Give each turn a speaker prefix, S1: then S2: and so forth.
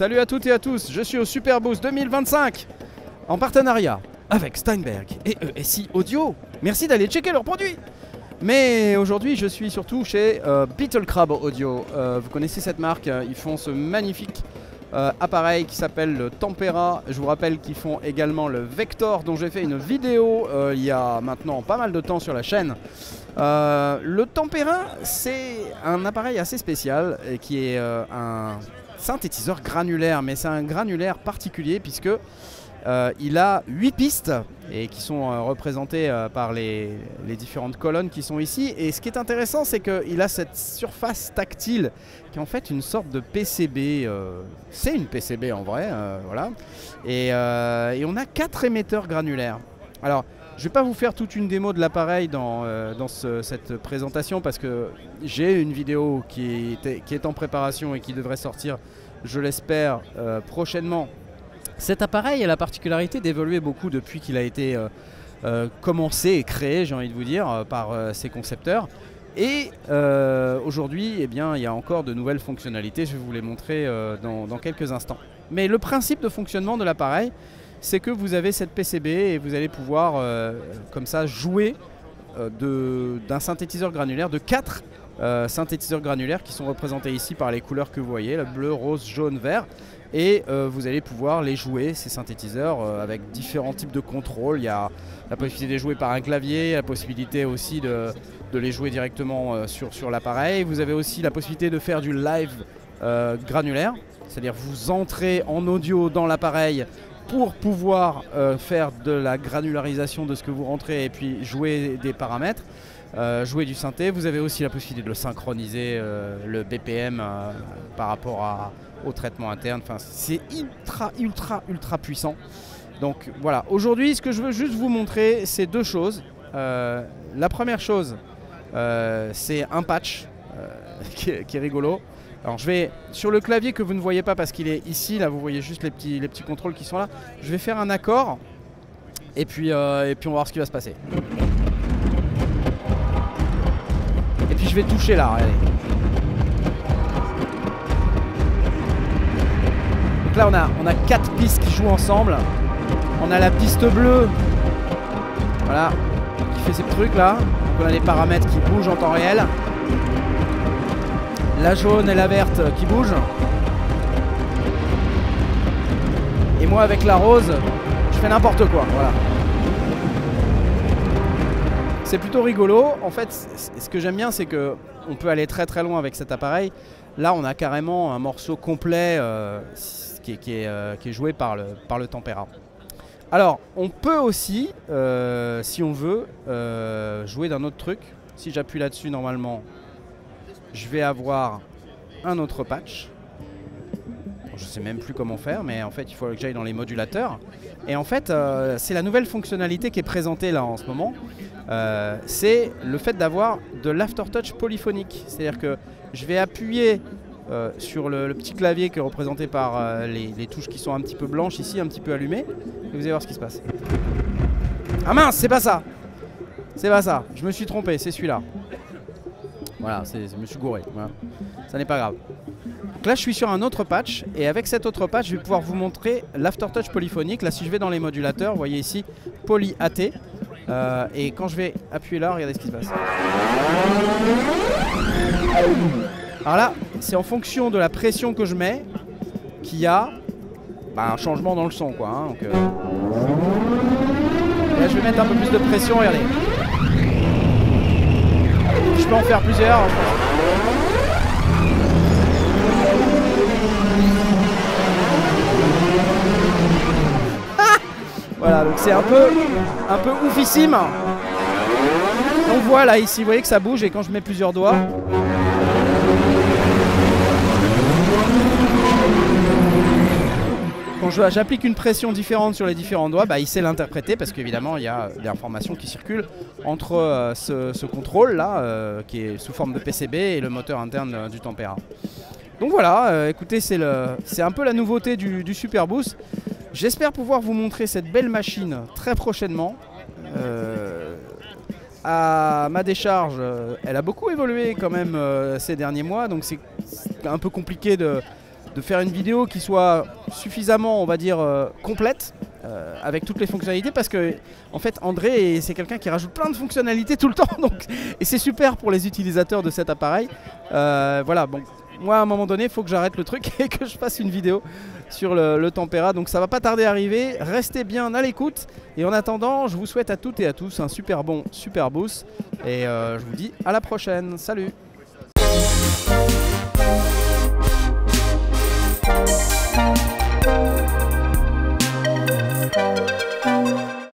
S1: Salut à toutes et à tous, je suis au Superboost 2025 en partenariat avec Steinberg et ESI Audio. Merci d'aller checker leurs produits. Mais aujourd'hui je suis surtout chez Beetle Crab Audio. Vous connaissez cette marque, ils font ce magnifique appareil qui s'appelle le Tempera. Je vous rappelle qu'ils font également le Vector dont j'ai fait une vidéo il y a maintenant pas mal de temps sur la chaîne. Le Tempera, c'est un appareil assez spécial et qui est un synthétiseur granulaire, mais c'est un granulaire particulier puisque il a 8 pistes et qui sont représentées par les différentes colonnes qui sont ici. Et ce qui est intéressant, c'est qu'il a cette surface tactile qui est en fait une sorte de PCB. C'est une PCB en vrai, voilà. Et on a 4 émetteurs granulaires. Alors, je ne vais pas vous faire toute une démo de l'appareil dans cette présentation parce que j'ai une vidéo qui est en préparation et qui devrait sortir, je l'espère, prochainement. Cet appareil a la particularité d'évoluer beaucoup depuis qu'il a été commencé et créé, j'ai envie de vous dire, par ses concepteurs. Et aujourd'hui, eh bien, il y a encore de nouvelles fonctionnalités, je vais vous les montrer dans quelques instants. Mais le principe de fonctionnement de l'appareil, c'est que vous avez cette PCB et vous allez pouvoir comme ça jouer d'un synthétiseur granulaire, de 4 synthétiseurs granulaires qui sont représentés ici par les couleurs que vous voyez, le bleu, rose, jaune, vert. Et vous allez pouvoir les jouer, ces synthétiseurs, avec différents types de contrôles. Il y a la possibilité de les jouer par un clavier, la possibilité aussi de les jouer directement sur l'appareil. Vous avez aussi la possibilité de faire du live granulaire, c'est-à-dire vous entrez en audio dans l'appareil pour pouvoir faire de la granularisation de ce que vous rentrez et puis jouer des paramètres, jouer du synthé. Vous avez aussi la possibilité de le synchroniser, le BPM par rapport au traitement interne. Enfin, c'est ultra puissant. Donc voilà, aujourd'hui ce que je veux juste vous montrer, c'est deux choses. La première chose, c'est un patch qui est rigolo. Alors je vais, sur le clavier que vous ne voyez pas parce qu'il est ici, là vous voyez juste les petits contrôles qui sont là, je vais faire un accord et puis on va voir ce qui va se passer. Et puis je vais toucher là, regardez. Donc là on a 4 pistes qui jouent ensemble. On a la piste bleue, voilà, qui fait ces trucs là. Donc on a les paramètres qui bougent en temps réel. La jaune et la verte qui bougent. Et moi avec la rose, je fais n'importe quoi, voilà. C'est plutôt rigolo. En fait, ce que j'aime bien, c'est que on peut aller très loin avec cet appareil. Là, on a carrément un morceau complet qui est joué par le Tempera. Alors, on peut aussi, si on veut, jouer d'un autre truc. Si j'appuie là-dessus, normalement, je vais avoir un autre patch. Je ne sais même plus comment faire, mais en fait, il faut que j'aille dans les modulateurs. Et en fait, c'est la nouvelle fonctionnalité qui est présentée là en ce moment. C'est le fait d'avoir de l'aftertouch polyphonique. C'est-à-dire que je vais appuyer sur le petit clavier qui est représenté par les touches qui sont un petit peu blanches ici, un petit peu allumées. Et vous allez voir ce qui se passe. Ah mince, c'est pas ça! C'est pas ça, je me suis trompé, c'est celui-là. Voilà, je me suis gouré, voilà. Ça n'est pas grave. Donc là je suis sur un autre patch et avec cet autre patch je vais pouvoir vous montrer l'aftertouch polyphonique. Là si je vais dans les modulateurs, vous voyez ici Poly AT, et quand je vais appuyer là, regardez ce qui se passe. Alors là c'est en fonction de la pression que je mets qu'il y a un changement dans le son quoi, hein. Donc, là je vais mettre un peu plus de pression, regardez. Je peux en faire plusieurs. Voilà, donc c'est un peu oufissime. On voit là ici, vous voyez que ça bouge et quand je mets plusieurs doigts. Quand j'applique une pression différente sur les différents doigts, il sait l'interpréter parce qu'évidemment il y a des informations qui circulent entre ce contrôle là qui est sous forme de PCB et le moteur interne du Tempera. Donc voilà, écoutez, c'est un peu la nouveauté du Superboost. J'espère pouvoir vous montrer cette belle machine très prochainement. À ma décharge, elle a beaucoup évolué quand même ces derniers mois, donc c'est un peu compliqué de de faire une vidéo qui soit suffisamment, on va dire, complète, avec toutes les fonctionnalités, parce que en fait André c'est quelqu'un qui rajoute plein de fonctionnalités tout le temps, donc, et c'est super pour les utilisateurs de cet appareil. Voilà, bon, moi à un moment donné il faut que j'arrête le truc et que je fasse une vidéo sur le Tempera, donc ça va pas tarder à arriver. Restez bien à l'écoute, et en attendant je vous souhaite à toutes et à tous un super bon Super Boost, et je vous dis à la prochaine. Salut.